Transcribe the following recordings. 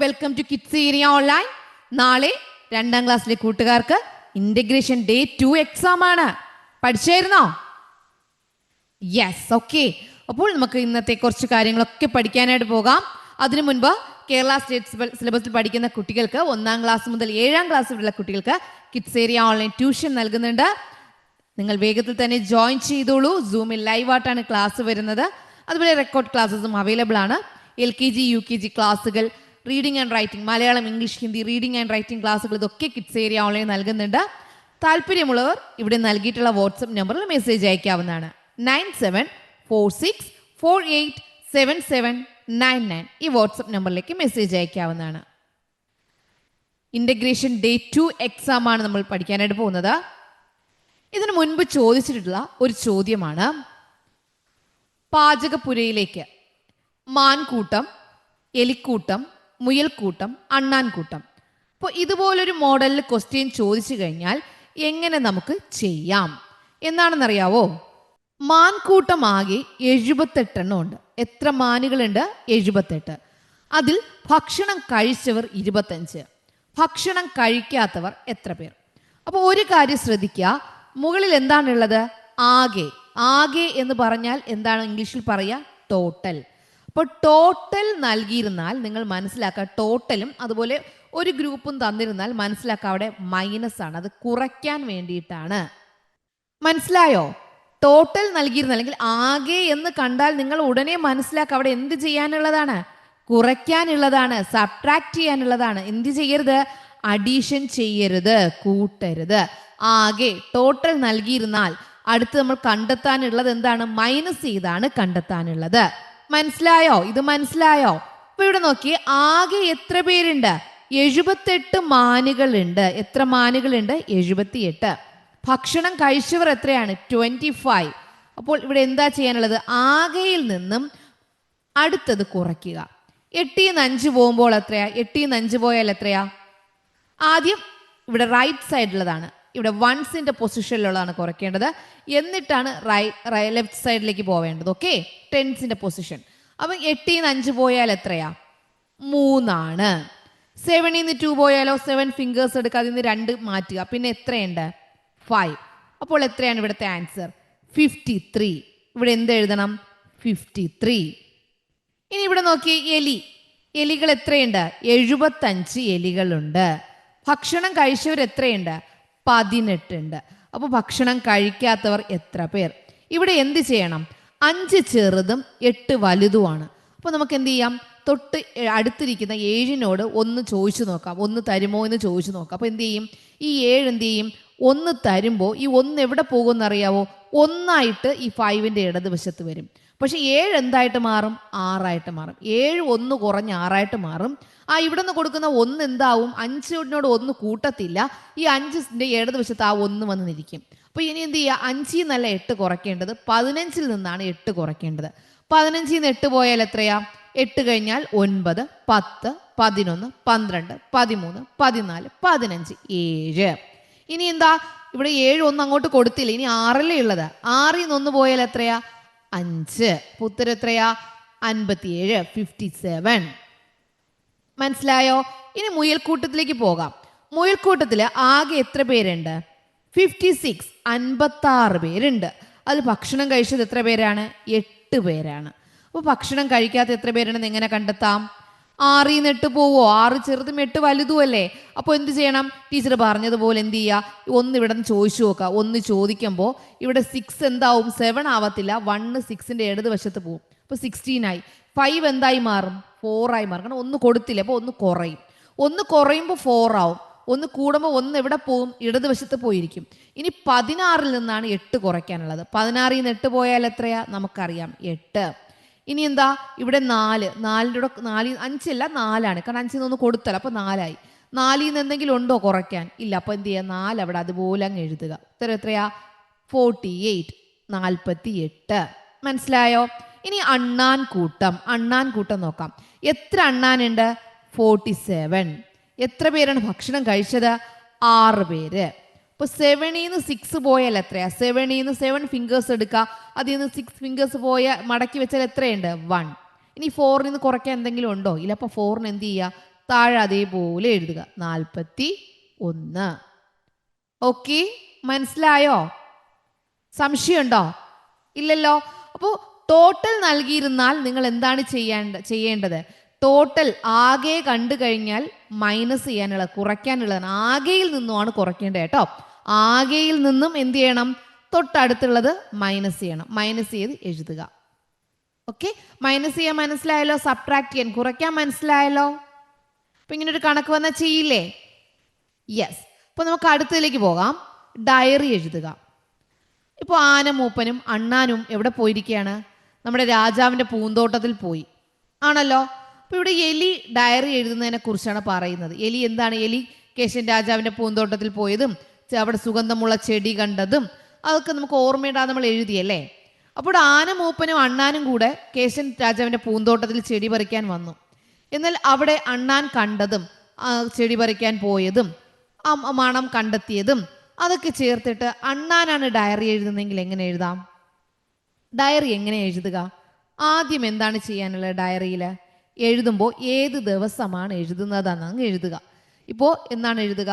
Welcome to kids area online. നാളെ 2ാം ക്ലാസ്സിലെ കൂട്ടുകാർക്ക് ഇന്റഗ്രേഷൻ ഡേ 2 എക്സാം ആണ്. പഠിച്ചായിരുന്നോ? Yes, okay. അപ്പോൾ നമുക്ക് ഇന്നത്തെ കുറച്ച് കാര്യങ്ങളൊക്കെ പഠിക്കാനായിട്ട് പോകാം. അതിനു മുൻപ് കേരള സ്റ്റേറ്റ് സിലബസിൽ പഠിക്കുന്ന കുട്ടികൾക്ക് 1ാം ക്ലാസ് മുതൽ 7ാം ക്ലാസ് വരെയുള്ള കുട്ടികൾക്ക് കിഡ്സ് ഏരിയ ഓൺലൈൻ ട്യൂഷൻ നൽകുന്നുണ്ട്. നിങ്ങൾ വേഗത്തിൽ തന്നെ ജോയിൻ ചെയ്തോളൂ. സൂമിൽ ലൈവായിട്ടാണ് ക്ലാസ് വരുന്നത്. അതുപോലെ റെക്കോർഡ് ക്ലാസ്സസും അവൈലബിൾ ആണ്. LKG UKG ക്ലാസ്സുകൾ, reading and writing, Malayalam, English, Hindi reading and writing ക്ലാസ്സുകൾ, ഇതൊക്കെ കിഡ്സ് ഏരിയ ഓൺലൈൻ നൽകുന്നുണ്ട്. താല്പര്യമുള്ളവർ ഇവിടെ നൽകിയിട്ടുള്ള വാട്സപ്പ് നമ്പറിൽ മെസ്സേജ് അയക്കാവുന്നതാണ്. 9746487799 ഈ വാട്സപ്പ് നമ്പറിലേക്ക് മെസ്സേജ് അയക്കാവുന്നതാണ്. ഇന്റഗ്രേഷൻ ഡേ 2 എക്സാം ആണ് നമ്മൾ പഠിക്കാനായിട്ട് പോകുന്നത്. ഇതിനു മുൻപ് ചോദിച്ചിട്ടുള്ള ഒരു ചോദ്യമാണ്. പാചകപ്പുരയിലേക്ക് മാൻകൂട്ടം, എലിക്കൂട്ടം, മുയൽക്കൂട്ടം, അണ്ണാൻകൂട്ടം. അപ്പോൾ ഇതുപോലൊരു മോഡലിൽ ക്വസ്റ്റ്യൻ ചോദിച്ചു കഴിഞ്ഞാൽ എങ്ങനെ നമുക്ക് ചെയ്യാം എന്നാണെന്നറിയാവോ? മാൻകൂട്ടം ആകെ 78 എണ്ണം ഉണ്ട്. എത്ര മാനുകളുണ്ട്? 78. അതിൽ ഭക്ഷണം കഴിച്ചവർ 25. ഭക്ഷണം കഴിക്കാത്തവർ എത്ര പേർ? അപ്പോൾ ഒരു കാര്യം ശ്രദ്ധിക്കുക. മുകളിൽ എന്താണുള്ളത്? ആകെ. ആകെ എന്ന് പറഞ്ഞാൽ എന്താണ് ഇംഗ്ലീഷിൽ പറയുക? ടോട്ടൽ. അപ്പോൾ ടോട്ടൽ നൽകിയിരുന്നാൽ നിങ്ങൾ മനസ്സിലാക്കുക, ടോട്ടലും അതുപോലെ ഒരു ഗ്രൂപ്പും തന്നിരുന്നാൽ മനസ്സിലാക്കുക അവിടെ മൈനസ് ആണ്. അത് കുറയ്ക്കാൻ വേണ്ടിയിട്ടാണ്. മനസ്സിലായോ? ടോട്ടൽ നൽകിയിരുന്ന അല്ലെങ്കിൽ ആകെ എന്ന് കണ്ടാൽ നിങ്ങൾ ഉടനെ മനസ്സിലാക്കുക അവിടെ എന്ത് ചെയ്യാനുള്ളതാണ്? കുറയ്ക്കാനുള്ളതാണ്, സബ്ട്രാക്ട് ചെയ്യാനുള്ളതാണ്. എന്ത് ചെയ്യരുത്? അഡീഷൻ ചെയ്യരുത്, കൂട്ടരുത്. ആകെ ടോട്ടൽ നൽകിയിരുന്നാൽ അടുത്ത് നമ്മൾ കണ്ടെത്താനുള്ളത് എന്താണ്? മൈനസ് ചെയ്താണ് കണ്ടെത്താനുള്ളത്. മനസ്സിലായോ? ഇത് മനസ്സിലായോ? അപ്പൊ ഇവിടെ നോക്കി, ആകെ എത്ര പേരുണ്ട്? 78 മാനുകളുണ്ട്. എത്ര മാനുകളുണ്ട്? 78. ഭക്ഷണം കഴിച്ചവർ എത്രയാണ്? 25. അപ്പോൾ ഇവിടെ എന്താ ചെയ്യാനുള്ളത്? ആകെയിൽ നിന്നും അടുത്തത് കുറയ്ക്കുക. 8 ന്ന് 5 പോകുമ്പോൾ എത്രയാ? 8 ന്ന് 5 പോയാൽ എത്രയാ? ആദ്യം ഇവിടെ റൈറ്റ് സൈഡിലുള്ളതാണ്, ഇവിടെ വൺസിന്റെ പൊസിഷനിലുള്ളതാണ് കുറയ്ക്കേണ്ടത്. എന്നിട്ടാണ് ലെഫ്റ്റ് സൈഡിലേക്ക് പോവേണ്ടത്. ഓക്കെ, ടെൻസിന്റെ പൊസിഷൻ. അപ്പം 8 ന്ന് 5 പോയാൽ എത്രയാ? 3 ആണ്. 7 ന്ന് 2 പോയാലോ? 7 ഫിംഗേഴ്സ് എടുക്കുക, അതിൽ നിന്ന് 2 മാറ്റുക, പിന്നെ എത്രയുണ്ട്? 5. അപ്പോൾ എത്രയാണ് ഇവിടുത്തെ ആൻസർ? 53. ഇവിടെ എന്ത് എഴുതണം? 53. ഇനി ഇവിടെ നോക്കി, എലി. എലികൾ എത്രയുണ്ട്? 75 എലികളുണ്ട്. ഭക്ഷണം കഴിച്ചവർ എത്രയുണ്ട്? 18 ഉണ്ട്. അപ്പോൾ ഭക്ഷണം കഴിക്കാത്തവർ എത്ര പേർ? ഇവിടെ എന്ത് ചെയ്യണം? 5 ചെറുതും 8 വലുതുമാണ്. അപ്പോൾ നമുക്ക് എന്ത് ചെയ്യാം? തൊട്ട് അടുത്തിരിക്കുന്ന 7നോട് ഒന്ന് ചോദിച്ചു നോക്കാം. 1 തരുമോ എന്ന് ചോദിച്ചു നോക്കാം. അപ്പോൾ എന്ത് ചെയ്യും? ഈ 7 എന്ത് ചെയ്യും? 1 തരുമ്പോൾ ഈ 1 എവിടെ പോകുമെന്ന് അറിയാവോ? 1 ഈ 5ന്റെ ഇടതുവശത്ത് വരും. പക്ഷെ 7 എന്തായിട്ട് മാറും? 6 മാറും. 7 1 കുറഞ്ഞ് 6 മാറും. ഇവിടെ നിന്ന് കൊടുക്കുന്ന 1 എന്താവും? 5നോട് 1 കൂട്ടത്തില്ല. ഈ 5ന്റെ ഇടതുവശത്ത് ആ 1 വന്ന് നിൽക്കും. അപ്പൊ ഇനി എന്ത് ചെയ്യുക? 5 എന്നല്ല 8 കുറയ്ക്കേണ്ടത്, 15 നിന്നാണ് 8 കുറയ്ക്കേണ്ടത്. 15 നിന്ന് 8 പോയാൽ എത്രയാ? 8 കഴിഞ്ഞാൽ 9, 10, 11, 12, 13, 14, 15, 7. ഇനി എന്താ? ഇവിടെ 7 1 അങ്ങോട്ട് കൊടുത്തില്ല. ഇനി 6 ഉള്ളത്. 6 നിന്ന് 1 പോയാൽ എത്രയാ? 5. ഉത്തരം എത്രയാ? 57, 57. മനസ്സിലായോ? ഇനി മുയൽക്കൂട്ടത്തിലേക്ക് പോകാം. മുയൽക്കൂട്ടത്തിൽ ആകെ എത്ര പേരുണ്ട്? 56, 56 പേരുണ്ട്. അതിൽ ഭക്ഷണം കഴിച്ചത് എത്ര പേരാണ്? 8 പേരാണ്. അപ്പോൾ ഭക്ഷണം കഴിക്കാത്ത എത്ര പേരുണ്ടെന്ന് എങ്ങനെ കണ്ടെത്താം? 6 ന്ന് 8 പോവോ? 6 ചെറുതും 8 വലുതും അല്ലേ? അപ്പോൾ എന്ത് ചെയ്യണം? ടീച്ചർ പറഞ്ഞതുപോലെ എന്ത് ചെയ്യുക? 1 ഇവിടെ നിന്ന് ചോദിച്ചു നോക്കുക. 1 ചോദിക്കുമ്പോൾ ഇവിടെ 6 എന്താവും? 7 ആവത്തില്ല. 1 6ന്റെ ഇടതുവശത്ത് പോവും. അപ്പോൾ 16 ആയി. 5 എന്തായി മാറും? 4 ആയി മാറും. കാരണം 1 കൊടുത്തില്ല. അപ്പോൾ 1 കുറയും. 1 കുറയുമ്പോൾ 4 ആവും. 1 കൂടുമ്പോൾ 1 എവിടെ പോവും? ഇടതുവശത്ത് പോയിരിക്കും. ഇനി 16 നിന്നാണ് 8 കുറയ്ക്കാനുള്ളത്. 16 നിന്ന് 8 പോയാൽ എത്രയാ? നമുക്കറിയാം, 8. ഇനി എന്താ? ഇവിടെ 4. 4ൻ്റെ കൂടെ 4, 5 അല്ല 4ആണ്. കാരണം 5 നിന്ന് 1 കൊടുത്തല്ല. അപ്പോൾ 4 ആയി. 4 നിന്ന് എന്തെങ്കിലും ഉണ്ടോ കുറയ്ക്കാൻ? ഇല്ല. അപ്പോൾ എന്ത് ചെയ്യുക? 4 അവിടെ അതുപോലെ അങ്ങ് എഴുതുക. ഉത്തരം എത്രയാ? 48, 48. മനസ്സിലായോ? ഇനി അണ്ണാൻ കൂട്ടം. അണ്ണാൻ കൂട്ടം നോക്കാം. എത്ര അണ്ണാനുണ്ട്? 47. എത്ര പേരാണ് ഭക്ഷണം കഴിച്ചത്? 6 പേര്. അപ്പോൾ 7 ന്ന് 6 പോയാൽ എത്രയാ? 7 ന്ന് 7 ഫിംഗേഴ്സ് എടുക്കുക. അതിൽ നിന്ന് 6 ഫിംഗേഴ്സ് മടക്കി വെച്ചാൽ എത്രയുണ്ട്? 1. ഇനി 4 നിന്ന് കുറയ്ക്കാൻ എന്തെങ്കിലും ഉണ്ടോ? ഇല്ല. അപ്പോൾ 4ന് എന്ത് ചെയ്യുക? താഴെ അതേപോലെ എഴുതുക 41. ഓക്കെ, മനസ്സിലായോ? സംശയമുണ്ടോ? ഇല്ലല്ലോ. അപ്പോൾ ടോട്ടൽ നൽകിയിരുന്നാൽ നിങ്ങൾ എന്താണ് ചെയ്യേണ്ടത്? ടോട്ടൽ ആകെ കണ്ടു കഴിഞ്ഞാൽ മൈനസ് ചെയ്യാനുള്ള, കുറയ്ക്കാനുള്ളതാണ്. ആകെയിൽ നിന്നുമാണ് കുറയ്ക്കേണ്ടത് കേട്ടോ. ആകെയിൽ നിന്നും എന്ത് ചെയ്യണം? തൊട്ടടുത്തുള്ളത് മൈനസ് ചെയ്യണം. മൈനസ് ചെയ്ത് എഴുതുക. ഓക്കെ, മൈനസ് ചെയ്യാൻ മനസ്സിലായല്ലോ? സബ്ട്രാക്ട് ചെയ്യാൻ, കുറയ്ക്കാൻ മനസ്സിലായല്ലോ? അപ്പൊ ഇങ്ങനെ ഒരു കണക്ക് വന്നാൽ ചെയ്യില്ലേ? യെസ്. അപ്പൊ നമുക്ക് അടുത്തതിലേക്ക് പോകാം. ഡയറി എഴുതുക. ഇപ്പോൾ ആനമൂപ്പനും അണ്ണാനും എവിടെ പോയിരിക്കുകയാണ്? നമ്മുടെ രാജാവിൻ്റെ പൂന്തോട്ടത്തിൽ പോയി, ആണല്ലോ. അപ്പോൾ ഇവിടെ എലി ഡയറി എഴുതുന്നതിനെ കുറിച്ചാണ് പറയുന്നത്. എലി എന്താണ്? എലി കേശൻ രാജാവിൻ്റെ പൂന്തോട്ടത്തിൽ പോയതും അവിടെ സുഗന്ധമുള്ള ചെടി കണ്ടതും അതൊക്കെ നമുക്ക് ഓർമ്മയിടാൻ നമ്മൾ എഴുതിയല്ലേ. അപ്പോൾ ആനമൂപ്പനും അണ്ണാനും കൂടെ കേശൻ രാജാവിൻ്റെ പൂന്തോട്ടത്തിൽ ചെടി പറിക്കാൻ വന്നു. എന്നാൽ അവിടെ അണ്ണാൻ കണ്ടതും ചെടി പറിക്കാൻ പോയതും മണം കണ്ടെത്തിയതും അതൊക്കെ ചേർത്തിട്ട് അണ്ണാനാണ് ഡയറി എഴുതുന്നതെങ്കിൽ എങ്ങനെ എഴുതാം? ഡയറി എങ്ങനെ എഴുതുക? ആദ്യം എന്താണ് ചെയ്യാനുള്ളത്? ഡയറിയിൽ എഴുതുമ്പോൾ ഏത് ദിവസമാണ് എഴുതുന്നതെന്ന് എഴുതുക. ഇപ്പോൾ എന്നാണ് എഴുതുക?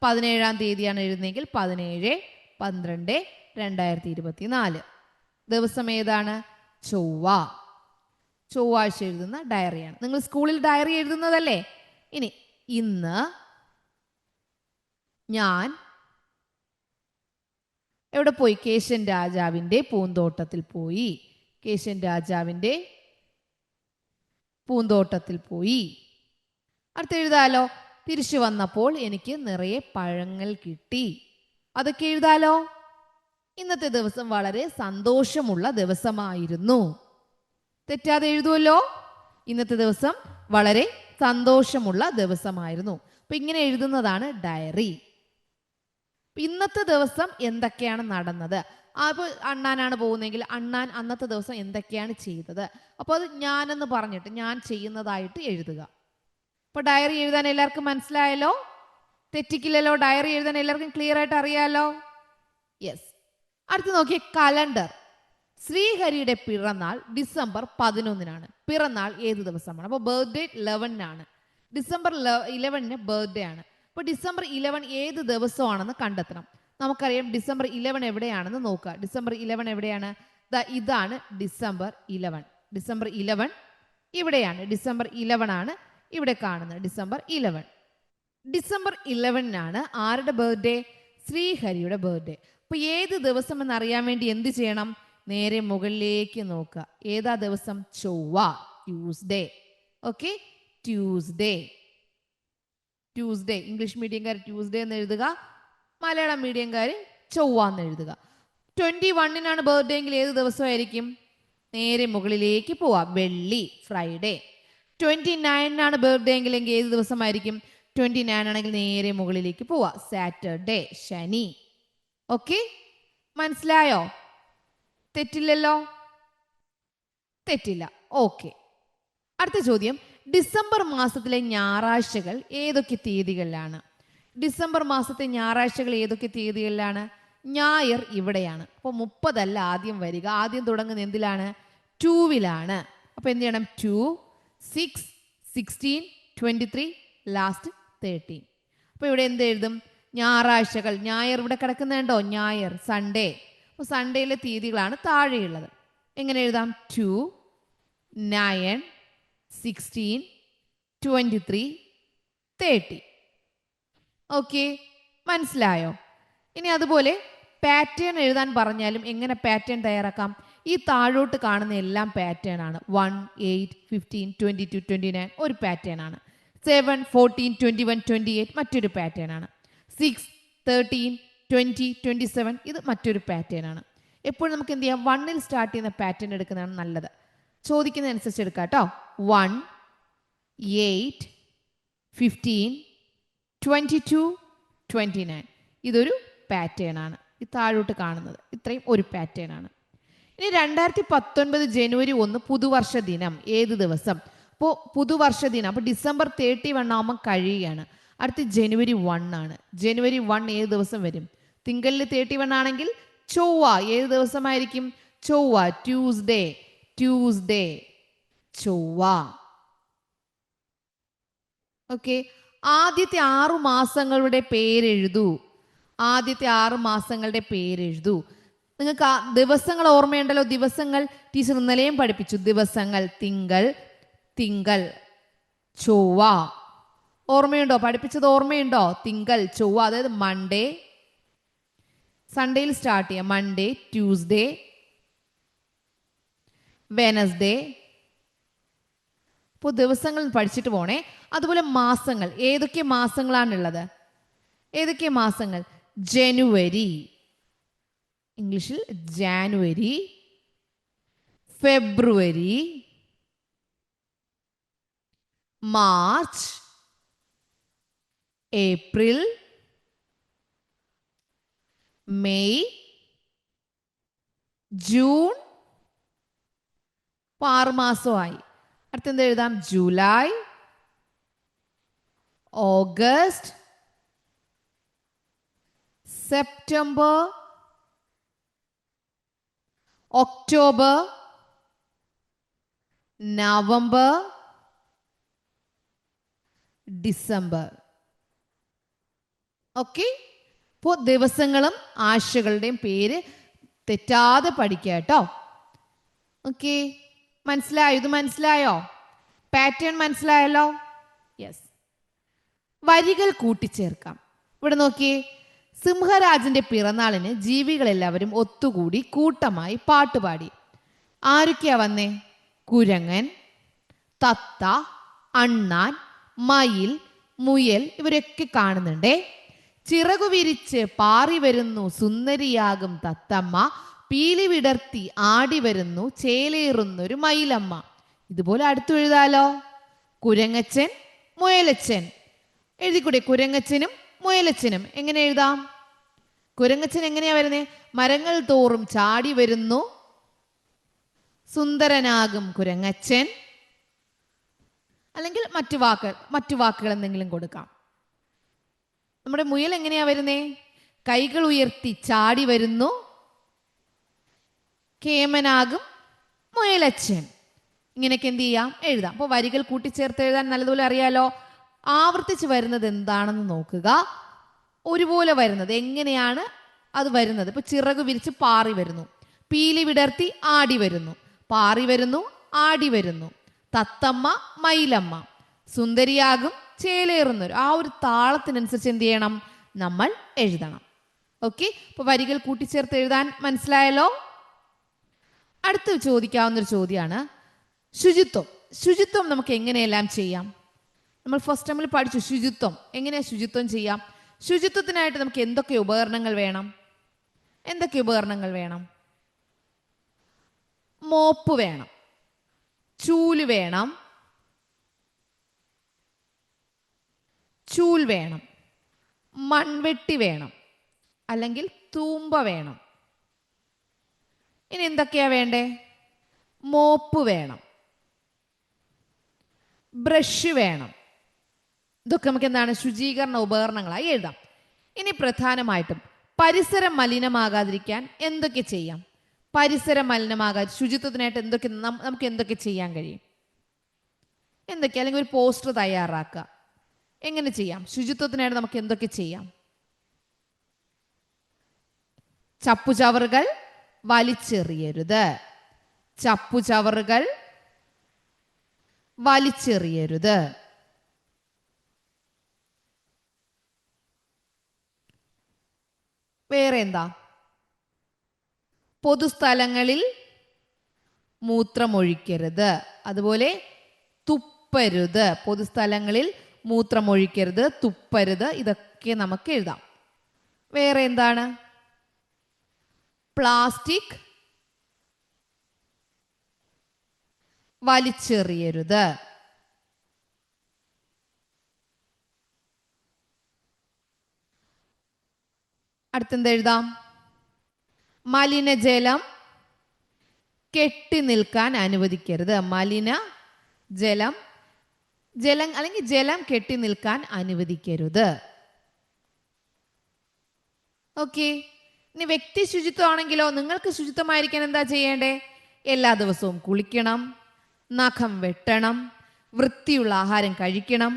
17-ാം തീയതിയാണ് എഴുതുന്നതെങ്കിൽ 17/12/2024. ദിവസം ഏതാണ്? ചൊവ്വാഴ്ച എഴുതുന്ന ഡയറിയാണ്. നിങ്ങൾ സ്കൂളിൽ ഡയറി എഴുതുന്നതല്ലേ? ഇനി ഇന്ന് ഞാൻ എവിടെ പോയി? കേശൻ രാജാവിൻ്റെ പൂന്തോട്ടത്തിൽ പോയി. കേശൻ രാജാവിൻ്റെ പൂന്തോട്ടത്തിൽ പോയി. അടുത്ത് എഴുതാലോ. തിരിച്ചു വന്നപ്പോൾ എനിക്ക് നിറയെ പഴങ്ങൾ കിട്ടി. അതൊക്കെ എഴുതാലോ. ഇന്നത്തെ ദിവസം വളരെ സന്തോഷമുള്ള ദിവസമായിരുന്നു. തെറ്റാതെ എഴുതുമല്ലോ. ഇന്നത്തെ ദിവസം വളരെ സന്തോഷമുള്ള ദിവസമായിരുന്നു. അപ്പൊ ഇങ്ങനെ എഴുതുന്നതാണ് ഡയറി. ഇന്നത്തെ ദിവസം എന്തൊക്കെയാണ് നടന്നത്? അപ്പോൾ അണ്ണാനാണ് പോകുന്നതെങ്കിൽ അണ്ണാൻ അന്നത്തെ ദിവസം എന്തൊക്കെയാണ് ചെയ്തത്? അപ്പോൾ അത് ഞാനെന്ന് പറഞ്ഞിട്ട് ഞാൻ ചെയ്യുന്നതായിട്ട് എഴുതുക. അപ്പോൾ ഡയറി എഴുതാൻ എല്ലാവർക്കും മനസ്സിലായല്ലോ? തെറ്റിക്കില്ലല്ലോ? ഡയറി എഴുതാൻ എല്ലാവർക്കും ക്ലിയർ ആയിട്ട് അറിയാലോ? യെസ്. അടുത്ത് നോക്കിയേ, കലണ്ടർ. ശ്രീഹരിയുടെ പിറന്നാൾ ഡിസംബർ 11-നാണ്. പിറന്നാൾ ഏത് ദിവസമാണ്? അപ്പോൾ ബർത്ത്ഡേ 11-നാണ്. ഡിസംബർ 11-ന് ബർത്ത്ഡേ ആണ്. അപ്പോൾ ഡിസംബർ 11 ഏത് ദിവസമാണെന്ന് കണ്ടെത്തണം. നമുക്കറിയാം ഡിസംബർ 11 എവിടെയാണെന്ന് നോക്കുക. ഡിസംബർ 11 എവിടെയാണ്? ഇതാണ് ഡിസംബർ 11. ഡിസംബർ 11 ഇവിടെയാണ്. ഡിസംബർ 11 ആണ് ഇവിടെ കാണുന്നത്. ഡിസംബർ 11. ഡിസംബർ 11-നാണ് ആരുടെ ബർത്ത്ഡേ? ശ്രീഹരിയുടെ ബർത്ത്ഡേ. അപ്പൊ ഏത് ദിവസം എന്നറിയാൻ വേണ്ടി എന്ത് ചെയ്യണം? നേരെ മുകളിലേക്ക് നോക്കുക. ഏതാ ദിവസം? ചൊവ്വ, Tuesday. Okay, Tuesday. Tuesday. English മീഡിയംകാർ ട്യൂസ്ഡേ എന്ന് എഴുതുക, മലയാളം മീഡിയംകാർ ചൊവ്വ എന്ന് എഴുതുക. 21-നാണ് ബർത്ത്ഡേ എങ്കിൽ ഏത് ദിവസമായിരിക്കും? നേരെ മുകളിലേക്ക് പോവാ, വെള്ളി, ഫ്രൈഡേ. 29-നാണ് ബർത്ത്ഡേ എങ്കിൽ ഏത് ദിവസമായിരിക്കും? 29 ആണെങ്കിൽ നേരെ മുകളിലേക്ക് പോവാ, സാറ്റർഡേ, ശനി. ഓക്കെ, മനസ്സിലായോ? തെറ്റില്ലല്ലോ? തെറ്റില്ല. ഓക്കെ. അടുത്ത ചോദ്യം, ഡിസംബർ മാസത്തിലെ ഞായറാഴ്ചകൾ ഏതൊക്കെ തീയതികളിലാണ്? ഡിസംബർ മാസത്തെ ഞായറാഴ്ചകൾ ഏതൊക്കെ തീയതികളിലാണ്? ഞായർ ഇവിടെയാണ്. അപ്പോൾ 30 ആദ്യം വരിക. ആദ്യം തുടങ്ങുന്ന എന്തിലാണ്? 2-വിലാണ്. അപ്പോൾ എന്ത് ചെയ്യണം? 2, 6, 16, 23, ലാസ്റ്റ് 13. അപ്പോൾ ഇവിടെ എന്ത് എഴുതും? ഞായറാഴ്ചകൾ. ഞായർ ഇവിടെ കിടക്കുന്നുണ്ടോ? ഞായർ, സൺഡേ. അപ്പോൾ സൺഡേയിലെ തീയതികളാണ് താഴെയുള്ളത്. എങ്ങനെ എഴുതാം? 2, 9, 16, 23, 30. ഓക്കെ, മനസ്സിലായോ? ഇനി അതുപോലെ പാറ്റേൺ എഴുതാൻ പറഞ്ഞാലും എങ്ങനെ പാറ്റേൺ തയ്യാറാക്കാം? ഈ താഴോട്ട് കാണുന്ന എല്ലാം പാറ്റേൺ ആണ്. 1, 8, 15, 22, 29 ഒരു പാറ്റേൺ ആണ്. 7, 14, 21, 28 മറ്റൊരു പാറ്റേൺ ആണ്. 6, 13, 20, 27 ഇത് മറ്റൊരു പാറ്റേൺ ആണ്. എപ്പോഴും നമുക്ക് എന്ത് ചെയ്യാം? 1-ൽ സ്റ്റാർട്ട് ചെയ്യുന്ന പാറ്റേൺ എടുക്കുന്നതാണ് നല്ലത്. ചോദിക്കുന്നതനുസരിച്ച് എടുക്കാം കേട്ടോ. 1, 8, 15, 22, 29 ഇതൊരു പാറ്റേൺ ആണ്. ഈ താഴോട്ട് കാണുന്നത് ഇത്രയും ഒരു പാറ്റേൺ ആണ്. ഇനി 2019 ജനുവരി 1 പുതുവർഷ ദിനം ഏത് ദിവസം? അപ്പോൾ പുതുവർഷ ദിനം അപ്പോൾ ഡിസംബർ 31 ആകുമ്പോൾ കഴിയുകയാണ്. അടുത്ത് ജനുവരി 1 ആണ്. ജനുവരി 1 ഏത് ദിവസം വരും? തിങ്കളിൽ 31 ആണെങ്കിൽ ചൊവ്വ ഏത് ദിവസമായിരിക്കും? ചൊവ്വ, ട്യൂസ്ഡേ. ട്യൂസ്ഡേ, ചൊവ്വ. ഓക്കെ, ആദ്യത്തെ 6 മാസങ്ങളുടെ പേരെഴുതൂ. ആദ്യത്തെ 6 മാസങ്ങളുടെ പേരെഴുതൂ. നിങ്ങൾക്ക് ദിവസങ്ങൾ ഓർമ്മയുണ്ടല്ലോ? ദിവസങ്ങൾ ടീച്ചർ ഇന്നലെയും പഠിപ്പിച്ചു. ദിവസങ്ങൾ തിങ്കൾ, ചൊവ്വ. ഓർമ്മയുണ്ടോ? പഠിപ്പിച്ചത് ഓർമ്മയുണ്ടോ? തിങ്കൾ, ചൊവ്വ. അതായത് മൺഡേ, സൺഡേയിൽ സ്റ്റാർട്ട് ചെയ്യാം. Monday, Tuesday, Wednesday. ഇപ്പോൾ ദിവസങ്ങൾ പഠിച്ചിട്ട് പോണേ. അതുപോലെ മാസങ്ങൾ, ഏതൊക്കെ മാസങ്ങളാണുള്ളത്? ഏതൊക്കെ മാസങ്ങൾ? ജനുവരി, ഇംഗ്ലീഷിൽ ജാനുവരി, ഫെബ്രുവരി, മാർച്ച്, ഏപ്രിൽ, മെയ്, ജൂൺ. 6 മാസമായി. അടുത്തെന്ത് എഴുതാം? July, August, September, October, November, December. Okay, ഇപ്പോൾ ദിവസങ്ങളും ആഴ്ചകളുടെയും പേര് തെറ്റാതെ പഠിക്കുക കേട്ടോ. ഓക്കെ, മനസ്സിലായോ? ഇത് മനസ്സിലായോ? പാറ്റേൺ മനസ്സിലായല്ലോ? യെസ്. വരികൾ കൂട്ടിച്ചേർക്കാം. ഇവിടെ നോക്കിയേ. സിംഹരാജന്റെ പിറന്നാളിന് ജീവികളെല്ലാവരും ഒത്തുകൂടി കൂട്ടമായി പാട്ടുപാടി. ആരൊക്കെയാ വന്നേ? കുരങ്ങൻ, തത്ത, അണ്ണാൻ, മയിൽ, മുയൽ ഇവരൊക്കെ കാണുന്നുണ്ടേ. ചിറകു വിരിച്ച് പാറി വരുന്നു സുന്ദരിയാകും തത്തമ്മ, പീലി വിടർത്തി ആടി വരുന്നു ചേലേറുന്നൊരു മയിലമ്മ. ഇതുപോലെ അടുത്തു എഴുതാലോ. കുരങ്ങച്ചൻ, മുയലച്ചൻ. എഴുതിക്കൂടെ? കുരങ്ങച്ചനും മുയലച്ചനും. എങ്ങനെ എഴുതാം? കുരങ്ങച്ചൻ എങ്ങനെയാ വരുന്നേ? മരങ്ങൾ തോറും ചാടി വരുന്നു സുന്ദരനാകും കുരങ്ങച്ചൻ. അല്ലെങ്കിൽ മറ്റു വാക്കുകൾ എന്തെങ്കിലും കൊടുക്കാം. നമ്മുടെ മുയൽ എങ്ങനെയാ വരുന്നേ? കൈകൾ ഉയർത്തി ചാടി വരുന്നു കേമനാകും മുയലച്ചൻ. ഇങ്ങനെയൊക്കെ എന്ത് ചെയ്യാം? എഴുതാം. അപ്പോൾ വരികൾ കൂട്ടിച്ചേർത്ത് എഴുതാൻ നല്ലതുപോലെ അറിയാലോ. ആവർത്തിച്ച് വരുന്നത് എന്താണെന്ന് നോക്കുക. ഒരുപോലെ വരുന്നത് എങ്ങനെയാണ് അത് വരുന്നത്? ഇപ്പൊ ചിറകു വിരിച്ച് പാറി വരുന്നു, പീലി വിടർത്തി ആടി വരുന്നു, പാറി വരുന്നു, ആടി വരുന്നു, തത്തമ്മ, മയിലമ്മ, സുന്ദരിയാകും ചേലേറുന്നൊരു. ആ ഒരു താളത്തിനനുസരിച്ച് എന്ത് ചെയ്യണം? നമ്മൾ എഴുതണം. ഓക്കെ, അപ്പൊ വരികൾ കൂട്ടിച്ചേർത്ത് എഴുതാൻ മനസ്സിലായല്ലോ. അടുത്ത് ചോദിക്കാവുന്നൊരു ചോദ്യമാണ് ശുചിത്വം. ശുചിത്വം നമുക്ക് എങ്ങനെയെല്ലാം ചെയ്യാം? നമ്മൾ ഫസ്റ്റ് ടൈമിൽ പഠിച്ചു ശുചിത്വം. എങ്ങനെയാ ശുചിത്വം ചെയ്യാം? ശുചിത്വത്തിനായിട്ട് നമുക്ക് എന്തൊക്കെ ഉപകരണങ്ങൾ വേണം? എന്തൊക്കെ ഉപകരണങ്ങൾ വേണം? മോപ്പ് വേണം, ചൂല് വേണം, ചൂൽ വേണം, മൺവെട്ടി വേണം, അല്ലെങ്കിൽ തൂമ്പ വേണം. ഇനി എന്തൊക്കെയാ വേണ്ടേ? മോപ്പ് വേണം, ബ്രഷ് വേണം. ഇതൊക്കെ നമുക്ക് എന്താണ്? ശുചീകരണ ഉപകരണങ്ങളായി എഴുതാം. ഇനി പ്രധാനമായിട്ടും പരിസരം മലിനമാകാതിരിക്കാൻ എന്തൊക്കെ ചെയ്യാം? പരിസരം ശുചിത്വത്തിനായിട്ട് നമുക്ക് എന്തൊക്കെ ചെയ്യാൻ കഴിയും? എന്തൊക്കെ? അല്ലെങ്കിൽ ഒരു പോസ്റ്റർ തയ്യാറാക്കുക. എങ്ങനെ ചെയ്യാം? ശുചിത്വത്തിനായിട്ട് നമുക്ക് എന്തൊക്കെ ചെയ്യാം? ചപ്പുചവറുകൾ വലിച്ചെറിയരുത്. ചപ്പുചവറുകൾ വലിച്ചെറിയരുത്. വേറെ എന്താ? പൊതുസ്ഥലങ്ങളിൽ മൂത്രമൊഴിക്കരുത്. അതുപോലെ തുപ്പരുത്. പൊതുസ്ഥലങ്ങളിൽ മൂത്രമൊഴിക്കരുത്, തുപ്പരുത്. ഇതൊക്കെ നമുക്ക് എഴുതാം. വേറെ എന്താണ്? പ്ലാസ്റ്റിക് വലിച്ചെറിയരുത്. അടുത്തെന്ത് എഴുതാം? മലിനജലം കെട്ടി നിൽക്കാൻ അനുവദിക്കരുത്. ജലം കെട്ടി നിൽക്കാൻ അനുവദിക്കരുത്. ഓക്കെ. ഇനി വ്യക്തി ശുചിത്വം ആണെങ്കിലോ, നിങ്ങൾക്ക് ശുചിത്വമായിരിക്കാൻ എന്താ ചെയ്യേണ്ടേ? എല്ലാ ദിവസവും കുളിക്കണം, നഖം വെട്ടണം, വൃത്തിയുള്ള ആഹാരം കഴിക്കണം,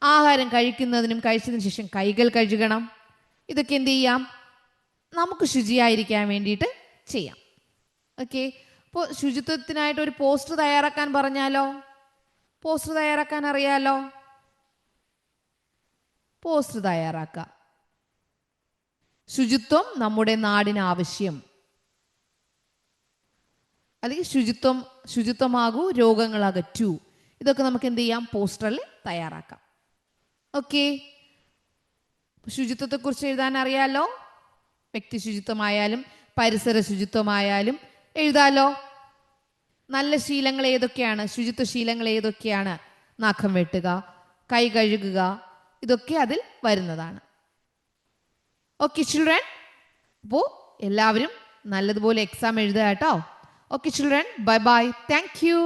ആഹാരം കഴിക്കുന്നതിനും കഴിച്ചതിന് ശേഷം കൈകൾ കഴുകണം. ഇതൊക്കെ എന്ത് ചെയ്യാം? നമുക്ക് ശുചിയായിരിക്കാൻ വേണ്ടിയിട്ട് ചെയ്യാം. ഓക്കെ. അപ്പോൾ ശുചിത്വത്തിനായിട്ട് ഒരു പോസ്റ്റർ തയ്യാറാക്കാൻ പറഞ്ഞാലോ? പോസ്റ്റർ തയ്യാറാക്കാൻ അറിയാലോ? പോസ്റ്റർ തയ്യാറാക്കാം. ശുചിത്വം നമ്മുടെ നാടിന് ആവശ്യം, അല്ലെങ്കിൽ ശുചിത്വമാകൂ രോഗങ്ങൾ അകറ്റൂ. ഇതൊക്കെ നമുക്ക് എന്ത് ചെയ്യാം? പോസ്റ്ററിൽ തയ്യാറാക്കാം. ഓക്കെ. ശുചിത്വത്തെക്കുറിച്ച് എഴുതാൻ അറിയാലോ? വ്യക്തി ശുചിത്വമായാലും പരിസര ശുചിത്വമായാലും എഴുതാലോ. നല്ല ശീലങ്ങൾ ഏതൊക്കെയാണ്? ശുചിത്വ ശീലങ്ങൾ ഏതൊക്കെയാണ്? നഖം വെട്ടുക, കൈ കഴുകുക, ഇതൊക്കെ അതിൽ വരുന്നതാണ്. ഓക്കെ ചിൽഡ്രൻ, അപ്പോൾ എല്ലാവരും നല്ലതുപോലെ എക്സാം എഴുതുക കേട്ടോ. Okay children, bye bye, thank you.